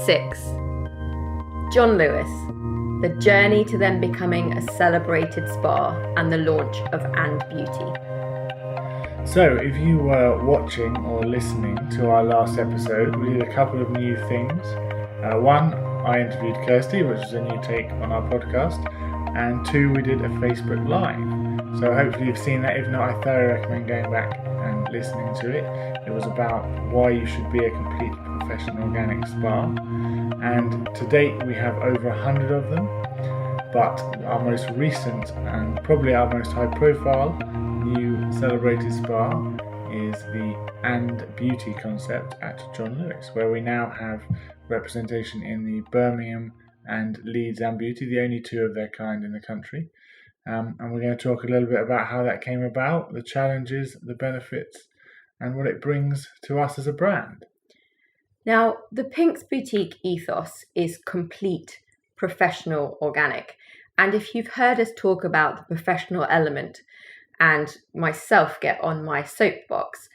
6. John Lewis, the journey to then becoming a celebrated spa and the launch of And Beauty. So, if you were watching or listening to our last episode, we did a couple of new things. One, I interviewed Kirsty, which was a new take on our podcast, and 2, we did a Facebook Live. So hopefully you've seen that. If not, I thoroughly recommend going back and listening to it. It was about why you should be a complete professional organic spa. And to date, we have over 100 of them. But our most recent and probably our most high profile new celebrated spa is the And Beauty concept at John Lewis, where we now have representation in the Birmingham and Leeds And Beauty, the only 2 of their kind in the country. And we're going to talk a little bit about how that came about, the challenges, the benefits, and what it brings to us as a brand. Now, the Pink's Boutique ethos is complete professional organic. And if you've heard us talk about the professional element and myself get on my soapbox,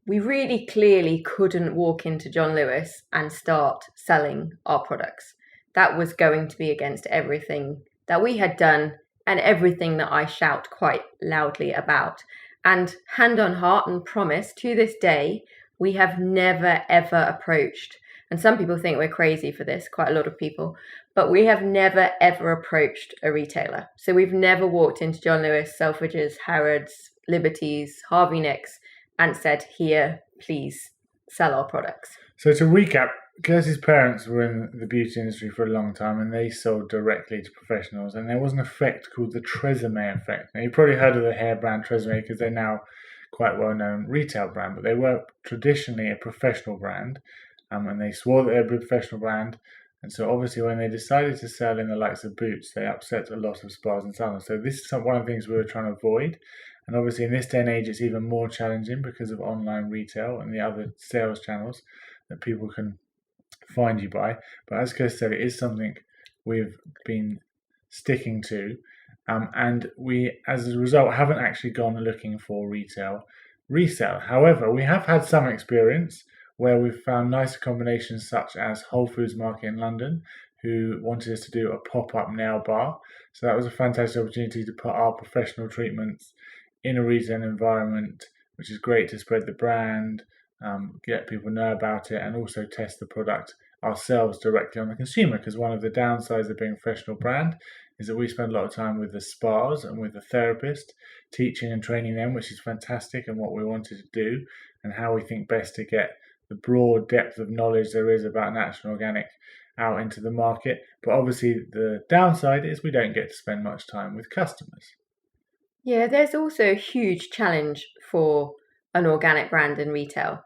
we really clearly couldn't walk into John Lewis and start selling our products. That was going to be against everything that we had done and everything that I shout quite loudly about. And hand on heart and promise, to this day, we have never ever approached, and some people think we're crazy for this, quite a lot of people, but we have never ever approached a retailer. So we've never walked into John Lewis, Selfridges, Harrods, Liberties, Harvey Nicks and said, here, please sell our products. So to recap, Kirsty's parents were in the beauty industry for a long time and they sold directly to professionals, and there was an effect called the Tresemme effect. Now, you've probably heard of the hair brand Tresemme because they're now quite well-known retail brand, but they were traditionally a professional brand, and they swore that they were a professional brand. And so obviously when they decided to sell in the likes of Boots, they upset a lot of spas and salons. So this is one of the things we were trying to avoid. And obviously in this day and age, it's even more challenging because of online retail and the other sales channels that people can find you by. But as Kirsty said, it is something we've been sticking to. And we, as a result, haven't actually gone looking for retail resale. However, we have had some experience where we've found nice combinations such as Whole Foods Market in London, who wanted us to do a pop-up nail bar. So that was a fantastic opportunity to put our professional treatments in a retail environment, which is great to spread the brand, get people know about it, and also test the product ourselves directly on the consumer, because one of the downsides of being a professional brand is that we spend a lot of time with the spas and with the therapist, teaching and training them, which is fantastic and what we wanted to do, and how we think best to get the broad depth of knowledge there is about natural and organic out into the market. But obviously the downside is we don't get to spend much time with customers. Yeah, there's also a huge challenge for an organic brand in retail,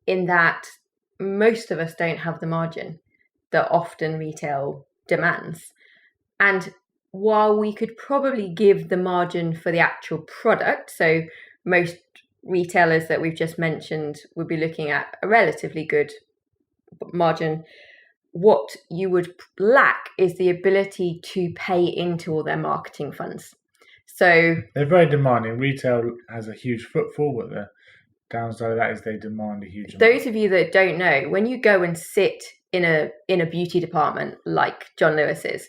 in that most of us don't have the margin that often retail demands. And while we could probably give the margin for the actual product, so most retailers that we've just mentioned would be looking at a relatively good margin, what you would lack is the ability to pay into all their marketing funds. So they're very demanding. Retail has a huge footfall, but the downside of that is they demand a huge amount. Those of you that don't know, when you go and sit in a beauty department like John Lewis's,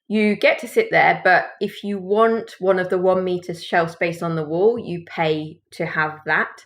you get to sit there, but if you want one of the 1 meter shelf space on the wall, you pay to have that.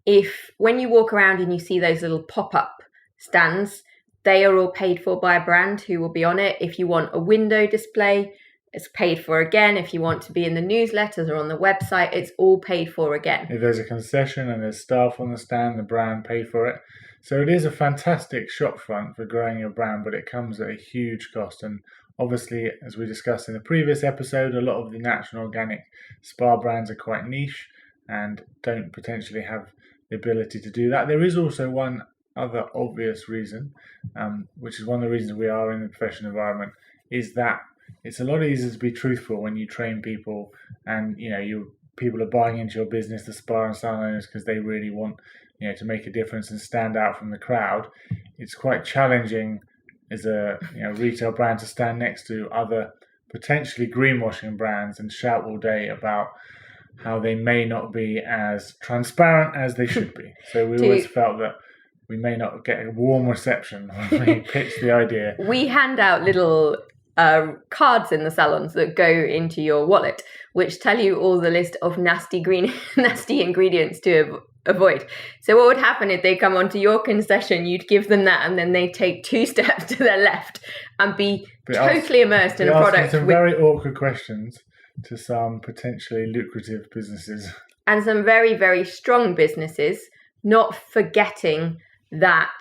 If when you walk around and you see those little pop-up stands, they are all paid for by a brand who will be on it. If you want a window display, it's paid for again. If you want to be in the newsletters or on the website, it's all paid for again. If there's a concession and there's staff on the stand, the brand paid for it. So it is a fantastic shop front for growing your brand, but it comes at a huge cost. And obviously, as we discussed in the previous episode, a lot of the natural organic spa brands are quite niche and don't potentially have the ability to do that. There is also one other obvious reason, which is one of the reasons we are in the professional environment, is that it's a lot easier to be truthful when you train people and people are buying into your business, the spa and salon owners, because they really want to make a difference and stand out from the crowd. It's quite challenging as a retail brand to stand next to other potentially greenwashing brands and shout all day about how they may not be as transparent as they should be. So we always felt that we may not get a warm reception when we pitch the idea. We hand out little cards in the salons that go into your wallet, which tell you all the list of nasty ingredients to avoid. So what would happen if they come onto your concession, you'd give them that, and then they take 2 steps to their left and be totally immersed in a product. Some very awkward questions to some potentially lucrative businesses. And some very, very strong businesses, not forgetting that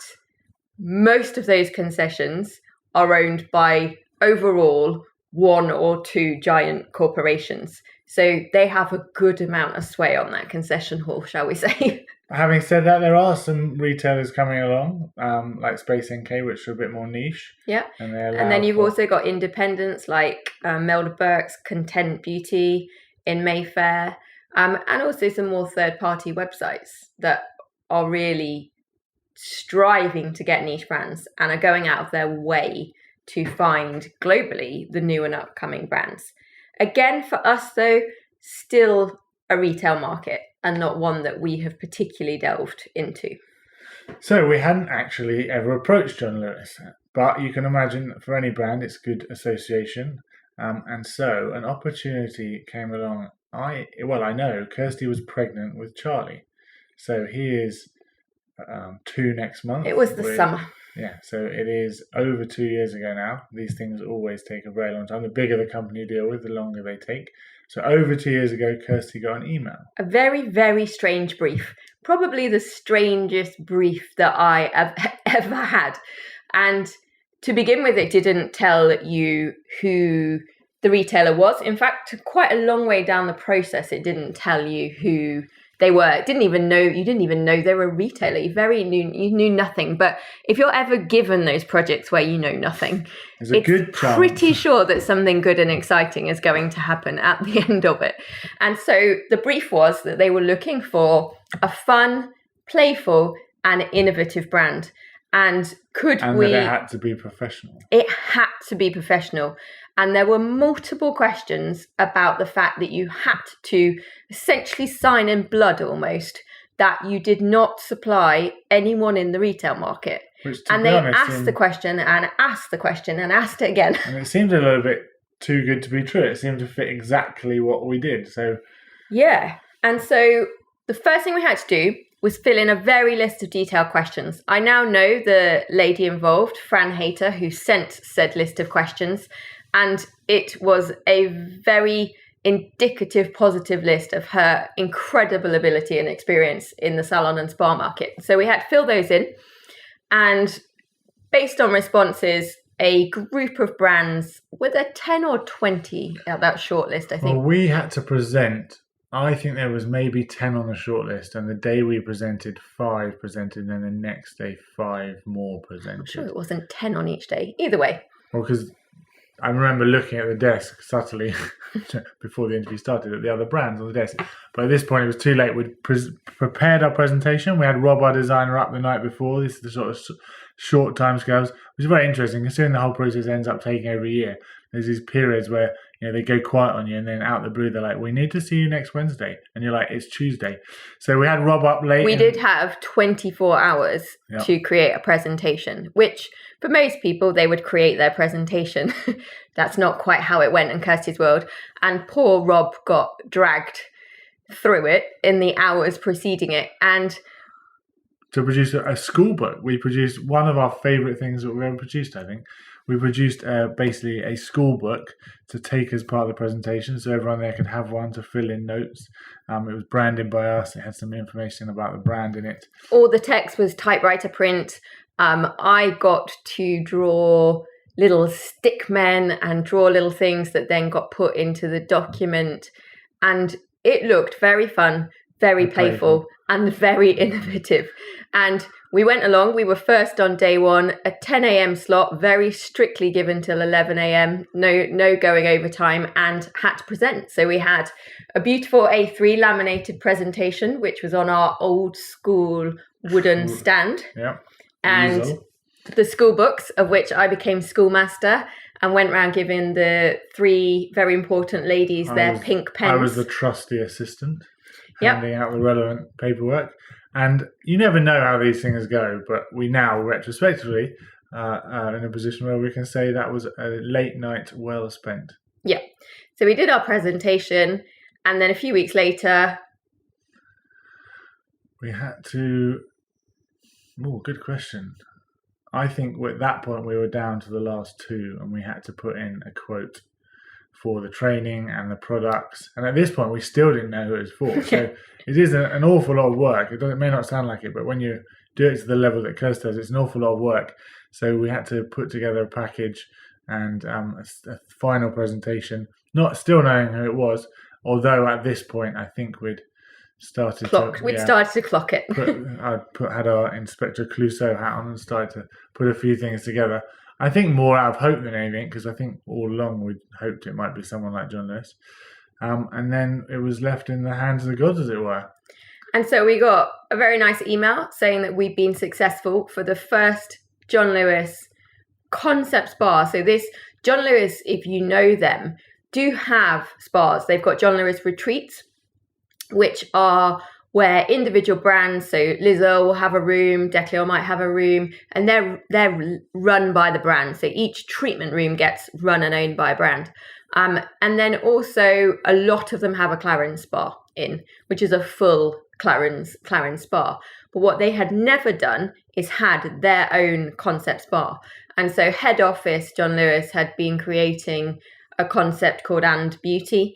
most of those concessions are owned by overall 1 or 2 giant corporations. So they have a good amount of sway on that concession hall, shall we say. Having said that, there are some retailers coming along, like Space NK, which are a bit more niche. Yeah. And then you've also got independents like Melda Burke's Content Beauty in Mayfair, and also some more third-party websites that are really striving to get niche brands and are going out of their way to find globally the new and upcoming brands. Again, for us though, still a retail market and not one that we have particularly delved into. So we hadn't actually ever approached John Lewis, but you can imagine for any brand it's good association. And so an opportunity came along. I know Kirsty was pregnant with Charlie. So he is 2 next month. It was the summer. Yeah, so it is over 2 years ago now. These things always take a very long time. The bigger the company you deal with, the longer they take. So over 2 years ago, Kirsty got an email. A very, very strange brief. Probably the strangest brief that I have ever had. And to begin with, it didn't tell you who the retailer was. In fact, quite a long way down the process, it didn't tell you who they were. You didn't even know they were a retailer. You knew nothing. But if you're ever given those projects where you know nothing, it's pretty sure that something good and exciting is going to happen at the end of it. And so the brief was that they were looking for a fun, playful, and innovative brand. And that it had to be professional. It had to be professional. And there were multiple questions about the fact that you had to essentially sign in blood almost that you did not supply anyone in the retail market. And they asked the question and asked the question and asked it again. And it seemed a little bit too good to be true. It seemed to fit exactly what we did. So yeah. And so the first thing we had to do was fill in a very list of detailed questions. I now know the lady involved, Fran Hayter, who sent said list of questions. And it was a very indicative, positive list of her incredible ability and experience in the salon and spa market. So we had to fill those in. And based on responses, a group of brands with a 10 or 20 at that shortlist, I think. Well, we had to present, I think there was maybe 10 on the shortlist. And the day we presented, 5 presented. And then the next day, 5 more presented. I'm sure it wasn't 10 on each day. Either way. Well, because I remember looking at the desk subtly before the interview started at the other brands on the desk. But at this point, it was too late. We'd prepared our presentation. We had Rob, our designer, up the night before. This is the sort of short timescales, which is very interesting. Considering the whole process ends up taking over a year, there's these periods where they go quiet on you, and then out the blue they're like, "We need to see you next Wednesday," and you're like, "It's Tuesday." So we had Rob up late. We did have 24 hours to create a presentation, which for most people they would create their presentation. That's not quite how it went in Kirsty's world, and poor Rob got dragged through it in the hours preceding it. And to produce a school book, we produced one of our favourite things that we've ever produced, I think. We produced basically a school book to take as part of the presentation, so everyone there could have one to fill in notes. It was branded by us. It had some information about the brand in it. All the text was typewriter print. I got to draw little stick men and draw little things that then got put into the document. And it looked very fun, very playful, and very innovative. And we went along. We were first on day one, a 10 a.m. slot, very strictly given till 11 a.m. No going overtime, and had to present. So we had a beautiful A3 laminated presentation, which was on our old school wooden stand. Yeah. And the school books, of which I became schoolmaster and went around giving the 3 very important ladies their pink pens. I was the trusty assistant, handing out the relevant paperwork. And you never know how these things go, but we now retrospectively in a position where we can say that was a late night well spent. Yeah. So we did our presentation, and then a few weeks later, we had to. Oh, good question. I think at that point we were down to the last two, and we had to put in a quote for the training and the products. And at this point, we still didn't know who it was for. So it is an awful lot of work. It may not sound like it, but when you do it to the level that Kirsty does, it's an awful lot of work. So we had to put together a package and a final presentation, not still knowing who it was. Although at this point, I think we'd started to clock it. Had our Inspector Clouseau hat on and started to put a few things together. I think more out of hope than anything, because I think all along we'd hoped it might be someone like John Lewis. And then it was left in the hands of the gods, as it were. And so we got a very nice email saying that we'd been successful for the first John Lewis concept spa. So this John Lewis, if you know them, do have spas. They've got John Lewis retreats, which are where individual brands, so Lizzo will have a room, Decleor might have a room, and they're run by the brand. So each treatment room gets run and owned by a brand. And then also a lot of them have a Clarins spa in, which is a full Clarins spa. But what they had never done is had their own concept spa. And so head office, John Lewis, had been creating a concept called And Beauty,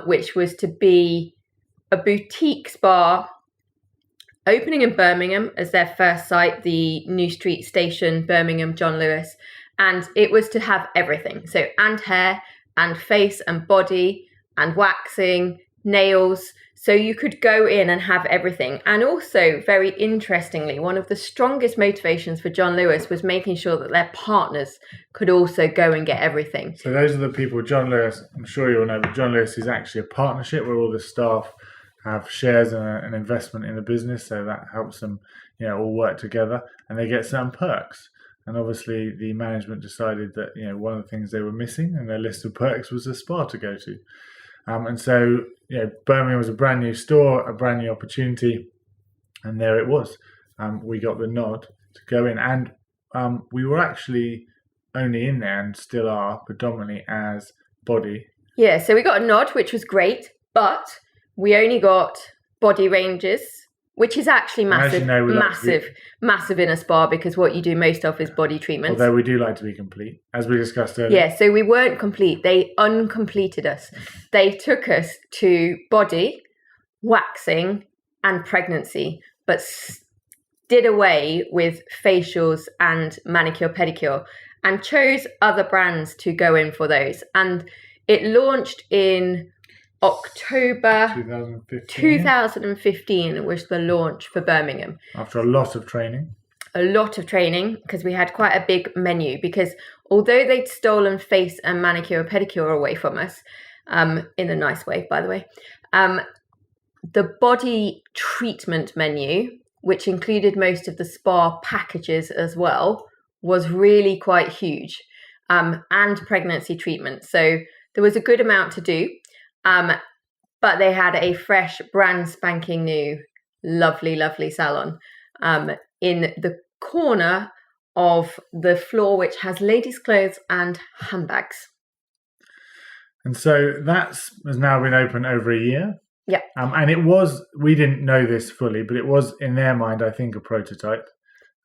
which was to be a boutique spa opening in Birmingham as their first site, the New Street Station, Birmingham, John Lewis. And it was to have everything. So, and hair, and face and body, and waxing, nails. So you could go in and have everything. And also, very interestingly, one of the strongest motivations for John Lewis was making sure that their partners could also go and get everything. So those are the people, John Lewis, I'm sure you all know, but John Lewis is actually a partnership where all the staff have shares and an investment in the business, so that helps them, all work together, and they get some perks. And obviously, the management decided that one of the things they were missing in their list of perks was a spa to go to, and so Birmingham was a brand new store, a brand new opportunity, and there it was. We got the nod to go in, and we were actually only in there and still are predominantly as body. Yeah, so we got a nod, which was great, but we only got body ranges, which is actually massive in a spa, because what you do most of is body treatments. Although we do like to be complete, as we discussed earlier. Yeah, so we weren't complete. They uncompleted us. They took us to body, waxing, and pregnancy, but did away with facials and manicure, pedicure, and chose other brands to go in for those. And it launched in October 2015 was the launch for Birmingham. After a lot of training, because we had quite a big menu, because although they'd stolen face and manicure and pedicure away from us, in a nice way, by the way, the body treatment menu, which included most of the spa packages as well, was really quite huge, and pregnancy treatment. So there was a good amount to do. But they had a fresh, brand spanking new, lovely, lovely salon in the corner of the floor, which has ladies' clothes and handbags. And so has now been open over a year. Yeah. And we didn't know this fully, but it was, in their mind, I think, a prototype.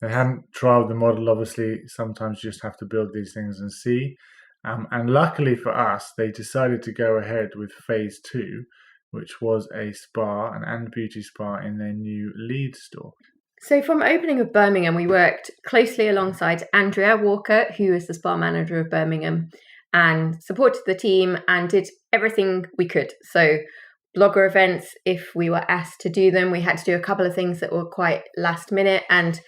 They hadn't trialed the model. Obviously, sometimes you just have to build these things and see. And luckily for us, they decided to go ahead with phase 2, which was a spa, an And Beauty spa in their new Leeds store. So from opening of Birmingham, we worked closely alongside Andrea Walker, who is the spa manager of Birmingham, and supported the team and did everything we could. So blogger events, if we were asked to do them, we had to do a couple of things that were quite last minute. And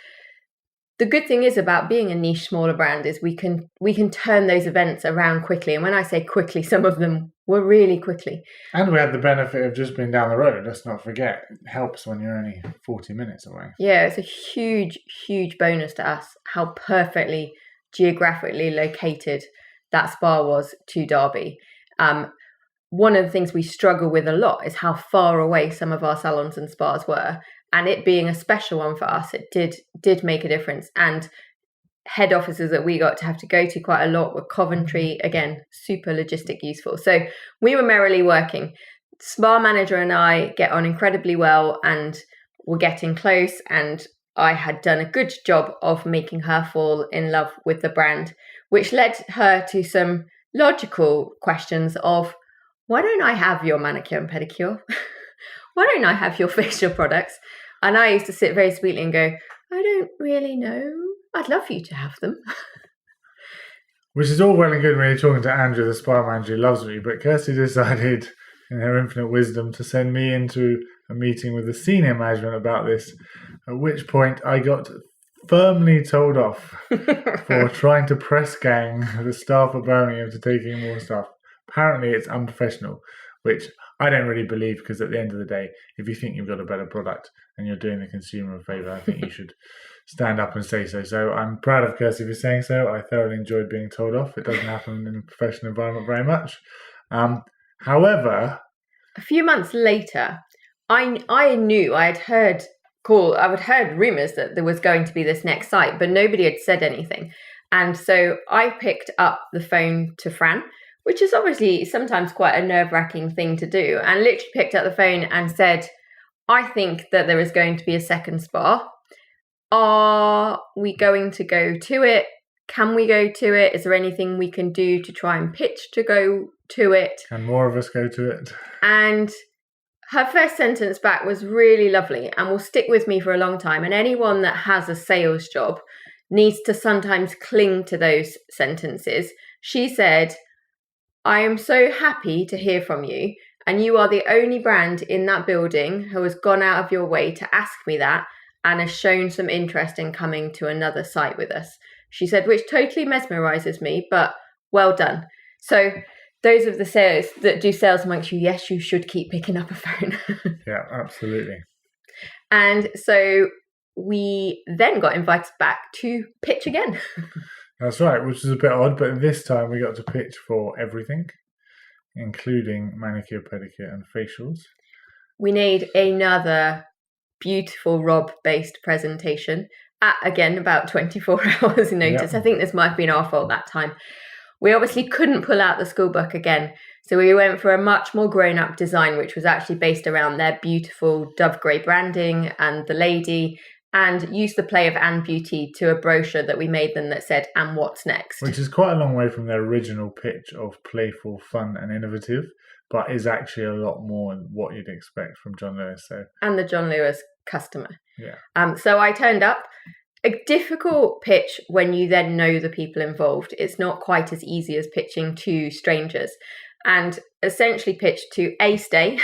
the good thing is about being a niche, smaller brand is we can turn those events around quickly. And when I say quickly, some of them were really quickly. And we had the benefit of just being down the road. Let's not forget, it helps when you're only 40 minutes away. Yeah, it's a huge, huge bonus to us how perfectly geographically located that spa was to Derby. One of the things we struggle with a lot is how far away some of our salons and spas were. and it being a special one for us, it did make a difference. And head offices that we got to have to go to quite a lot were Coventry, again, super logistic useful. So we were merrily working. Spa manager and I get on incredibly well, and we're getting close, and I had done a good job of making her fall in love with the brand, which led her to some logical questions of, why don't I have your manicure and pedicure? Why don't I have your facial products? And I used to sit very sweetly and go, I don't really know. I'd love for you to have them. Which is all well and good when you're talking to Andrew, the spa manager who loves me, but Kirsty decided, in her infinite wisdom, to send me into a meeting with the senior management about this, at which point I got firmly told off for trying to press gang the staff at Birmingham to take in more staff. Apparently it's unprofessional, which I don't really believe, because at the end of the day, if you think you've got a better product and you're doing the consumer a favour, I think you should stand up and say so. So I'm proud of Kirsty for saying so. I thoroughly enjoyed being told off. It doesn't happen in a professional environment very much. However, a few months later, I knew I had heard rumours that there was going to be this next site, but nobody had said anything. And so I picked up the phone to Fran, which is obviously sometimes quite a nerve-wracking thing to do, and literally picked up the phone and said, I think that there is going to be a second spa. Are we going to go to it? Can we go to it? Is there anything we can do to try and pitch to go to it? Can more of us go to it? And her first sentence back was really lovely and will stick with me for a long time. And anyone that has a sales job needs to sometimes cling to those sentences. She said, I am so happy to hear from you, and you are the only brand in that building who has gone out of your way to ask me that and has shown some interest in coming to another site with us. She said, which totally mesmerizes me, but well done. So those of the sales that do sales amongst you, yes, you should keep picking up a phone. Yeah, absolutely. And so we then got invited back to pitch again. That's right, which is a bit odd, but this time we got to pitch for everything, including manicure, pedicure and facials. We made another beautiful Rob-based presentation at, again, about 24 hours notice. Yep. I think this might have been our fault that time. We obviously couldn't pull out the school book again, so we went for a much more grown-up design, which was actually based around their beautiful dove grey branding and the lady, and used the play of Anne Beauty to a brochure that we made them that said, and what's next? Which is quite a long way from their original pitch of playful, fun and innovative, but is actually a lot more than what you'd expect from John Lewis. And the John Lewis customer. Yeah. So I turned up. A difficult pitch when you then know the people involved. It's not quite as easy as pitching to strangers. And essentially pitched to A, stay.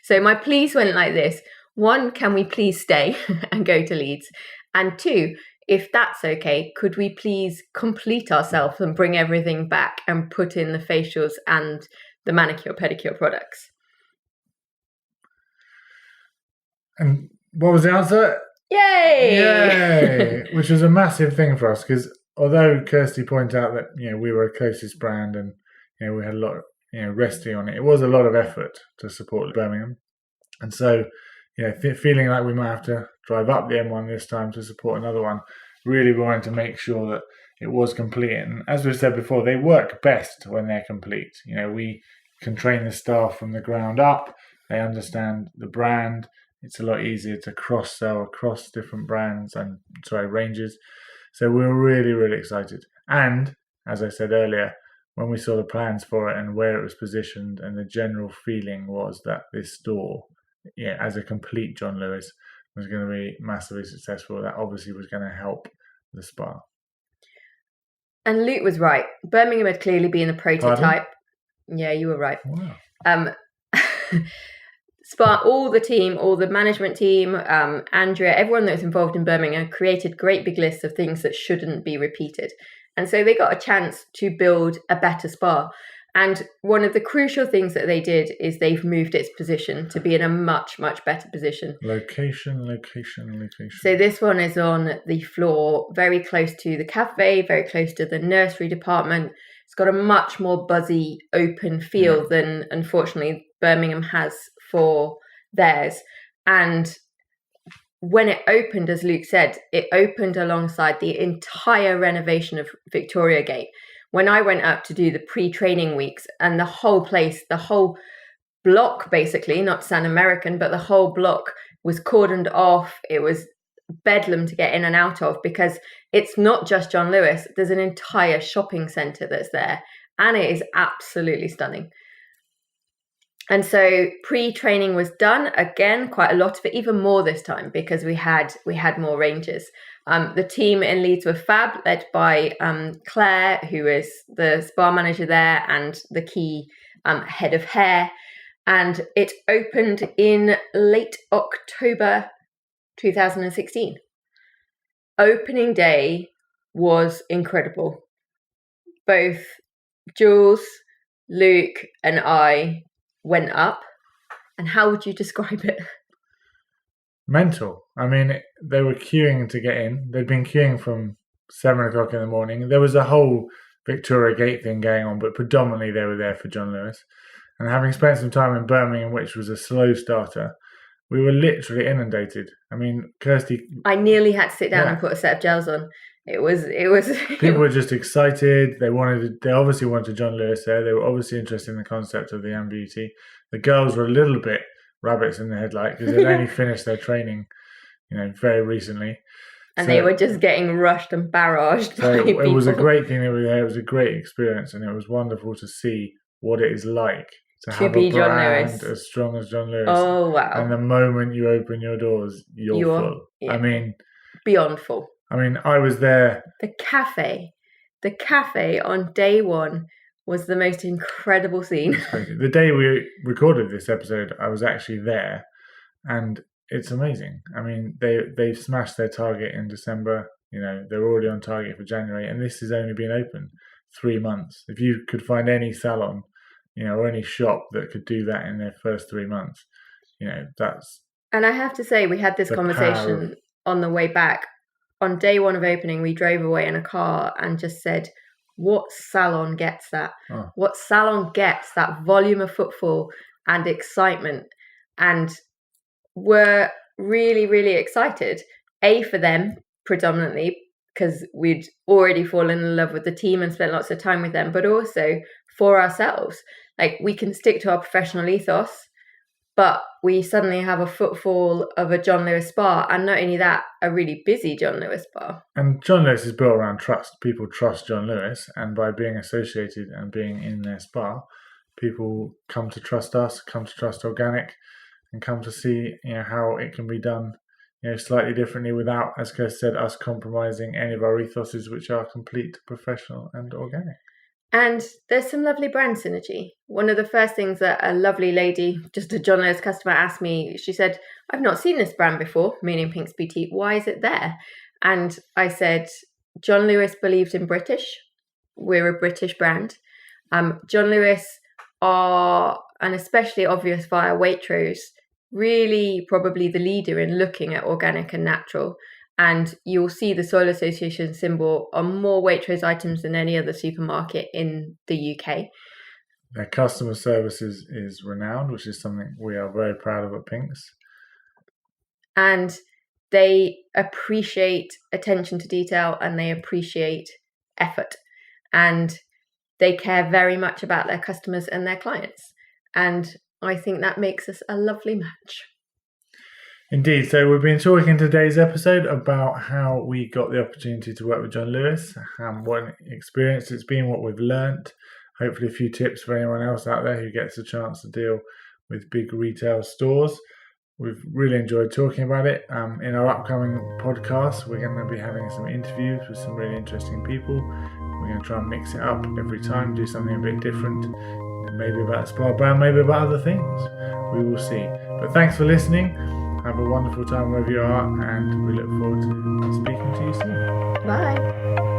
So my pleas went like this. 1, can we please stay and go to Leeds? And 2, if that's okay, could we please complete ourselves and bring everything back and put in the facials and the manicure pedicure products? And what was the answer? Yay! Which was a massive thing for us, because although Kirsty pointed out that we were a closest brand and we had a lot resting on it, it was a lot of effort to support Birmingham, and so feeling like we might have to drive up the M1 this time to support another one, really wanted to make sure that it was complete. And as we've said before, they work best when they're complete. We can train the staff from the ground up. They understand the brand. It's a lot easier to cross-sell across different brands and ranges. So we were really, really excited. And as I said earlier, when we saw the plans for it and where it was positioned, and the general feeling was that this store, as a complete John Lewis, was going to be massively successful. That obviously was going to help the spa. And Luke was right. Birmingham had clearly been the prototype. Pardon? Yeah, you were right. Wow. Spa, all the team, all the management team, Andrea, everyone that was involved in Birmingham created great big lists of things that shouldn't be repeated. And so they got a chance to build a better spa. And one of the crucial things that they did is they've moved its position to be in a much, much better position. Location. So this one is on the floor, very close to the cafe, very close to the nursery department. It's got a much more buzzy, open feel than, unfortunately, Birmingham has for theirs. And when it opened, as Luke said, it opened alongside the entire renovation of Victoria Gate. When I went up to do the pre-training weeks, and the whole place, the whole block, basically, not San American, but the whole block was cordoned off. It was bedlam to get in and out of, because it's not just John Lewis. There's an entire shopping centre that's there, and it is absolutely stunning. And so pre-training was done again, quite a lot of it, even more this time, because we had more ranges. The team in Leeds were fab, led by Claire, who is the spa manager there and the key head of hair. And it opened in late October 2016. Opening day was incredible. Both Jules, Luke, and I went up. And how would you describe it? Mental. I mean, they were queuing to get in. They'd been queuing from 7 o'clock in the morning. There was a whole Victoria Gate thing going on, but predominantly they were there for John Lewis. And having spent some time in Birmingham, which was a slow starter, we were literally inundated. I mean, Kirsty... I nearly had to sit down and put a set of gels on. It was. People were just excited. They obviously wanted John Lewis there. They were obviously interested in the concept of the Beauty. The girls were a little bit rabbits in the headlight because they'd only finished their training, very recently. And they were just getting rushed and barraged by people. It was a great thing they were there. It was a great experience, and it was wonderful to see what it is like to have a brand as strong as John Lewis. Oh, wow. And the moment you open your doors, you're full. Yeah. I mean... beyond full. I mean, I was there. The cafe on day one was the most incredible scene. The day we recorded this episode, I was actually there, and it's amazing. I mean, they smashed their target in December. They're already on target for January, and this has only been open 3 months. If you could find any salon, or any shop that could do that in their first 3 months, that's... And I have to say, we had this conversation on the way back. On day one of opening, we drove away in a car and just said, what salon gets that? Oh. What salon gets that volume of footfall and excitement? And we're really, really excited. For them, predominantly, because we'd already fallen in love with the team and spent lots of time with them, but also for ourselves. Like, we can stick to our professional ethos, but we suddenly have a footfall of a John Lewis spa, and not only that, a really busy John Lewis spa. And John Lewis is built around trust. People trust John Lewis, and by being associated and being in their spa, people come to trust us, come to trust organic, and come to see how it can be done slightly differently without, as Kirsty said, us compromising any of our ethoses, which are complete, professional and organic. And there's some lovely brand synergy. One of the first things that a lovely lady, just a John Lewis customer, asked me, she said, I've not seen this brand before, meaning Pink's Boutique. Why is it there? And I said, John Lewis believed in British. We're a British brand. John Lewis are, and especially obvious via Waitrose, really probably the leader in looking at organic and natural. And you'll see the Soil Association symbol on more Waitrose items than any other supermarket in the UK. Their customer service is renowned, which is something we are very proud of at Pink's. And they appreciate attention to detail, and they appreciate effort. And they care very much about their customers and their clients. And I think that makes us a lovely match. Indeed. So we've been talking in today's episode about how we got the opportunity to work with John Lewis, what an experience it's been, what we've learnt, hopefully a few tips for anyone else out there who gets a chance to deal with big retail stores. We've really enjoyed talking about it. In our upcoming podcast, we're going to be having some interviews with some really interesting people. We're going to try and mix it up every time, do something a bit different, maybe about a spa brand, maybe about other things. We will see. But thanks for listening. Have a wonderful time wherever you are, and we look forward to speaking to you soon. Bye.